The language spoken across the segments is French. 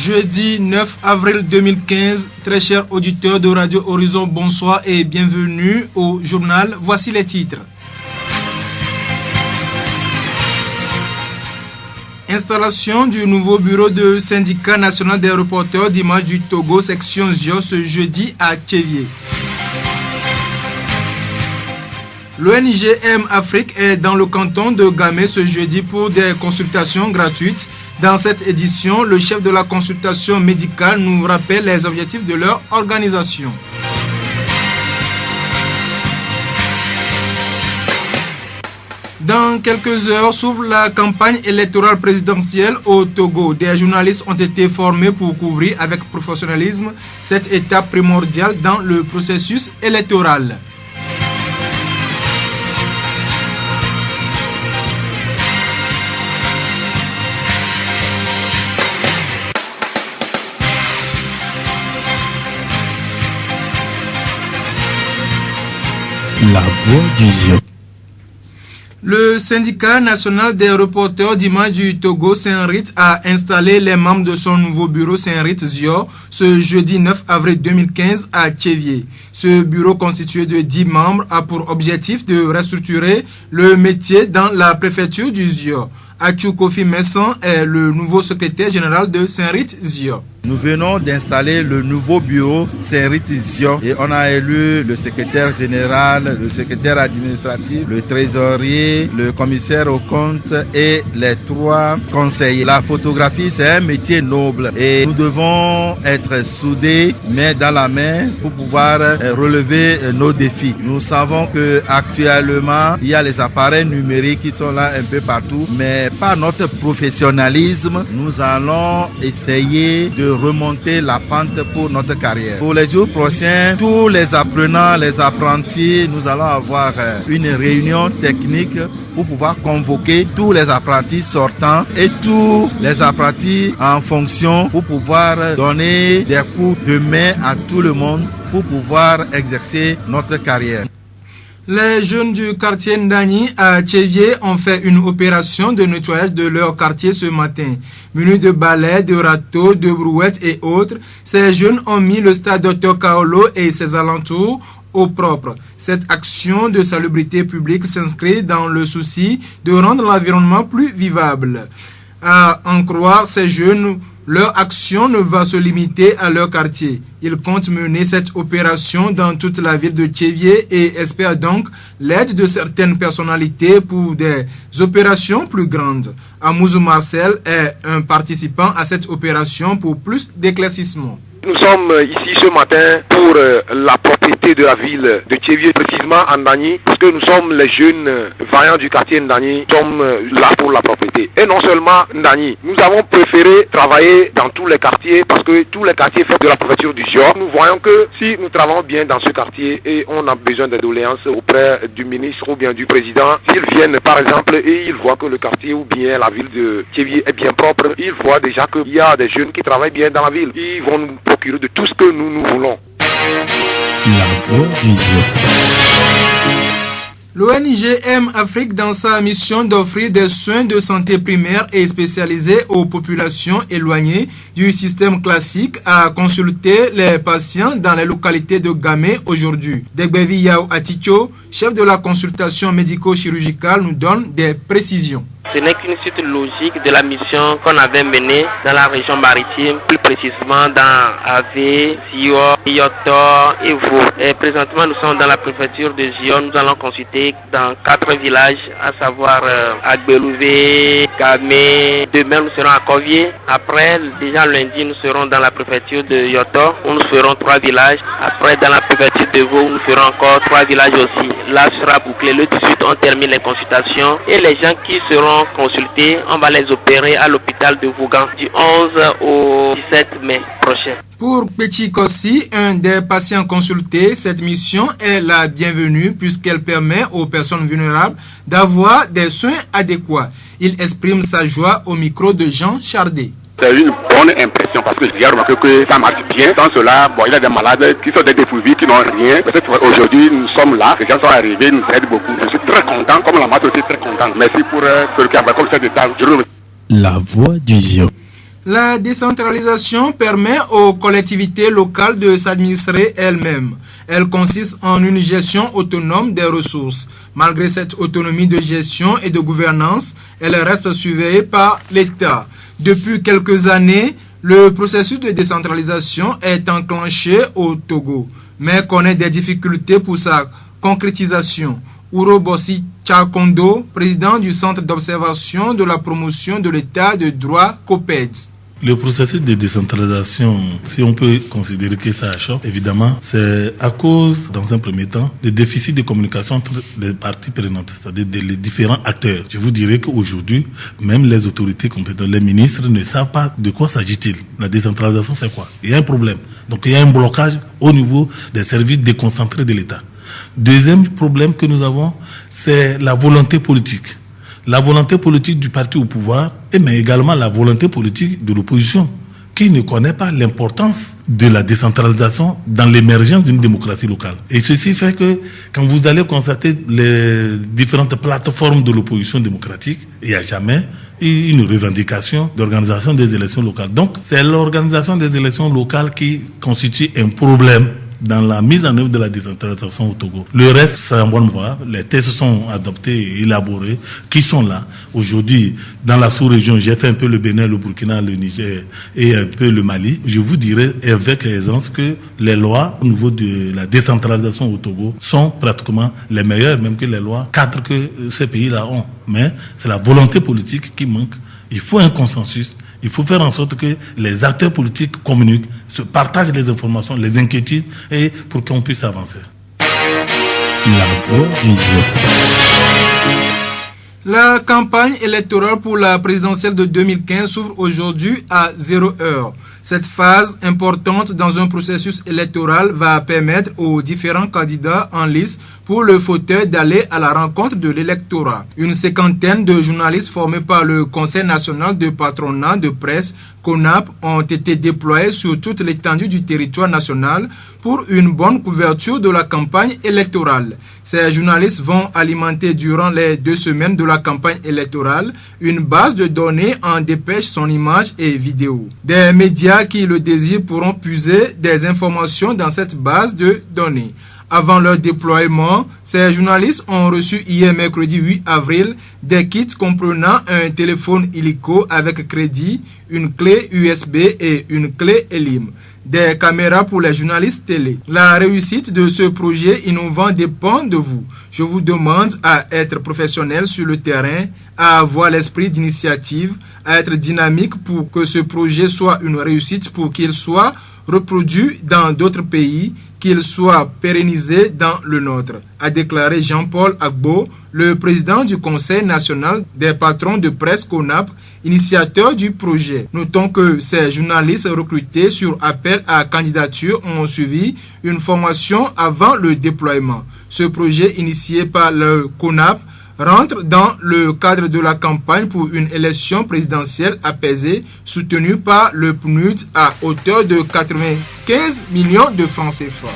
Jeudi 9 avril 2015, très chers auditeurs de Radio Horizon, bonsoir et bienvenue au journal. Voici les titres. Installation du nouveau bureau du syndicat national des reporters d'Images du Togo, section Zio, ce jeudi à Tchévié. L'ONG M-Afrique est dans le canton de Gamé ce jeudi pour des consultations gratuites. Dans cette édition, le chef de la consultation médicale nous rappelle les objectifs de leur organisation. Dans quelques heures, s'ouvre la campagne électorale présidentielle au Togo. Des journalistes ont été formés pour couvrir avec professionnalisme cette étape primordiale dans le processus électoral. La voix du Zio. Le syndicat national des reporters d'Images du Togo, Saint-Rite, a installé les membres de son nouveau bureau Saint-Rite Zio ce jeudi 9 avril 2015 à Tchévié. Ce bureau constitué de 10 membres a pour objectif de restructurer le métier dans la préfecture du Zio. Achou Kofi Messan est le nouveau secrétaire général de Saint-Rite Zio. Nous venons d'installer le nouveau bureau Saint-Rite Zio et on a élu le secrétaire général, le secrétaire administratif, le trésorier, le commissaire aux comptes et les 3 conseillers. La photographie, c'est un métier noble et nous devons être soudés, main dans la main, pour pouvoir relever nos défis. Nous savons que actuellement, il y a les appareils numériques qui sont là un peu partout, mais par notre professionnalisme, nous allons essayer de remonter la pente pour notre carrière. Pour les jours prochains, tous les apprenants, les apprentis, nous allons avoir une réunion technique pour pouvoir convoquer tous les apprentis sortants et tous les apprentis en fonction pour pouvoir donner des coups de main à tout le monde pour pouvoir exercer notre carrière. Les jeunes du quartier Ndani à Tchévié ont fait une opération de nettoyage de leur quartier ce matin. Munis de balais, de râteaux, de brouettes et autres, ces jeunes ont mis le stade Dr Kaolo et ses alentours au propre. Cette action de salubrité publique s'inscrit dans le souci de rendre l'environnement plus vivable. À en croire ces jeunes, leur action ne va se limiter à leur quartier. Ils comptent mener cette opération dans toute la ville de Tchévié et espèrent donc l'aide de certaines personnalités pour des opérations plus grandes. Amouzou Marcel est un participant à cette opération pour plus d'éclaircissement. Nous sommes ici ce matin pour la propriété de la ville de Tchévié, précisément à Ndani, parce que nous sommes les jeunes vaillants du quartier Ndani, nous sommes là pour la propriété. Et non seulement Ndani, nous avons préféré travailler dans tous les quartiers, parce que tous les quartiers font de la préfecture du Zio. Nous voyons que si nous travaillons bien dans ce quartier et on a besoin de doléances auprès du ministre ou bien du président, s'ils viennent par exemple et ils voient que le quartier ou bien la ville de Tchévié est bien propre, ils voient déjà qu'il y a des jeunes qui travaillent bien dans la ville. Ils vont nous procurer de tout ce que nous voulons. La voix du Zio. L'ONG M-Afrique, dans sa mission d'offrir des soins de santé primaires et spécialisés aux populations éloignées du système classique, a consulté les patients dans les localités de Gamé aujourd'hui. Degbevi Yao Aticho, chef de la consultation médico-chirurgicale, nous donne des précisions. Ce n'est qu'une suite logique de la mission qu'on avait menée dans la région maritime, plus précisément dans Avé, Zio, Yotor et Vaux. Et présentement, nous sommes dans la préfecture de Zio. Nous allons consulter dans 4 villages, à savoir Agbelouvé, Gamé. Demain, nous serons à Kovié. Après, déjà lundi, nous serons dans la préfecture de Yotor, où nous ferons 3 villages. Après, dans la préfecture de Vaux, nous ferons encore 3 villages aussi. Là, sera bouclé. Le 18, on termine les consultations. Et les gens qui seront consultés, on va les opérer à l'hôpital de Vougan du 11 au 17 mai prochain. Pour Petit Kossi, un des patients consultés, cette mission est la bienvenue puisqu'elle permet aux personnes vulnérables d'avoir des soins adéquats. Il exprime sa joie au micro de Jean Chardet. C'est une bonne impression parce que j'ai remarqué que ça marche bien. Sans cela, il y a des malades qui sont des dépourvus, qui n'ont rien. Peut-être aujourd'hui, nous sommes là, les gens sont arrivés, nous aident beaucoup. Je suis très content, comme la masse aussi très content. Merci pour ce qui a fait comme ça de temps. La voix du Zion. La décentralisation permet aux collectivités locales de s'administrer elles-mêmes. Elle consiste en une gestion autonome des ressources. Malgré cette autonomie de gestion et de gouvernance, elle reste surveillée par l'État. Depuis quelques années, le processus de décentralisation est enclenché au Togo, mais connaît des difficultés pour sa concrétisation. Ouro Bossi Tchakondo, président du Centre d'observation de la promotion de l'État de droit COPED. Le processus de décentralisation, si on peut considérer que ça achoppe, évidemment, c'est à cause, dans un premier temps, des déficits de communication entre les parties prenantes, c'est-à-dire les différents acteurs. Je vous dirais qu'aujourd'hui, même les autorités compétentes, les ministres ne savent pas de quoi s'agit-il. La décentralisation, c'est quoi? Il y a un problème. Donc, il y a un blocage au niveau des services déconcentrés de l'État. Deuxième problème que nous avons, c'est la volonté politique. La volonté politique du parti au pouvoir, mais également la volonté politique de l'opposition, qui ne connaît pas l'importance de la décentralisation dans l'émergence d'une démocratie locale. Et ceci fait que, quand vous allez constater les différentes plateformes de l'opposition démocratique, il n'y a jamais une revendication d'organisation des élections locales. Donc, c'est l'organisation des élections locales qui constitue un problème dans la mise en œuvre de la décentralisation au Togo. Le reste, c'est en bonne voie. Les tests sont adoptés et élaborés, qui sont là. Aujourd'hui, dans la sous-région, j'ai fait un peu le Bénin, le Burkina, le Niger et un peu le Mali. Je vous dirais avec aisance que les lois au niveau de la décentralisation au Togo sont pratiquement les meilleures, même que les lois cadres que ces pays-là ont. Mais c'est la volonté politique qui manque. Il faut un consensus. Il faut faire en sorte que les acteurs politiques communiquent, se partagent les informations, les inquiétudes, et pour qu'on puisse avancer. La voix du Zion. La campagne électorale pour la présidentielle de 2015 s'ouvre aujourd'hui à 0 heure. Cette phase importante dans un processus électoral va permettre aux différents candidats en lice pour le fauteuil d'aller à la rencontre de l'électorat. Une cinquantaine de journalistes formés par le Conseil national de patronat de presse, CONAP, ont été déployés sur toute l'étendue du territoire national pour une bonne couverture de la campagne électorale. Ces journalistes vont alimenter durant les 2 semaines de la campagne électorale une base de données en dépêche, son image et vidéo. Des médias qui le désirent pourront puiser des informations dans cette base de données. Avant leur déploiement, ces journalistes ont reçu hier mercredi 8 avril des kits comprenant un téléphone illico avec crédit, une clé USB et une clé eLIM. Des caméras pour les journalistes télé. La réussite de ce projet innovant dépend de vous. Je vous demande à être professionnel sur le terrain, à avoir l'esprit d'initiative, à être dynamique pour que ce projet soit une réussite, pour qu'il soit reproduit dans d'autres pays, qu'il soit pérennisé dans le nôtre, a déclaré Jean-Paul Agbo, le président du Conseil national des patrons de presse CONAP, initiateur du projet. Notons que ces journalistes recrutés sur appel à candidature ont suivi une formation avant le déploiement. Ce projet initié par le CONAP rentre dans le cadre de la campagne pour une élection présidentielle apaisée soutenue par le PNUD à hauteur de 95 millions de francs CFA.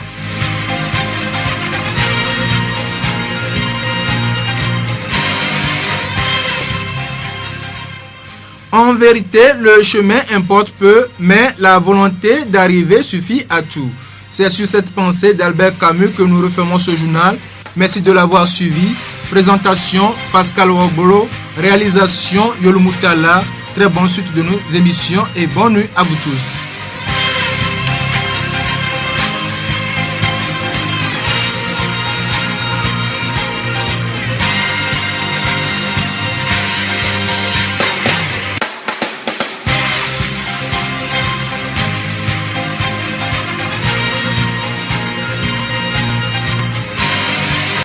En vérité, le chemin importe peu, mais la volonté d'arriver suffit à tout. C'est sur cette pensée d'Albert Camus que nous refermons ce journal. Merci de l'avoir suivi. Présentation Pascal Wogolo, réalisation Yolumutala. Très bonne suite de nos émissions et bonne nuit à vous tous.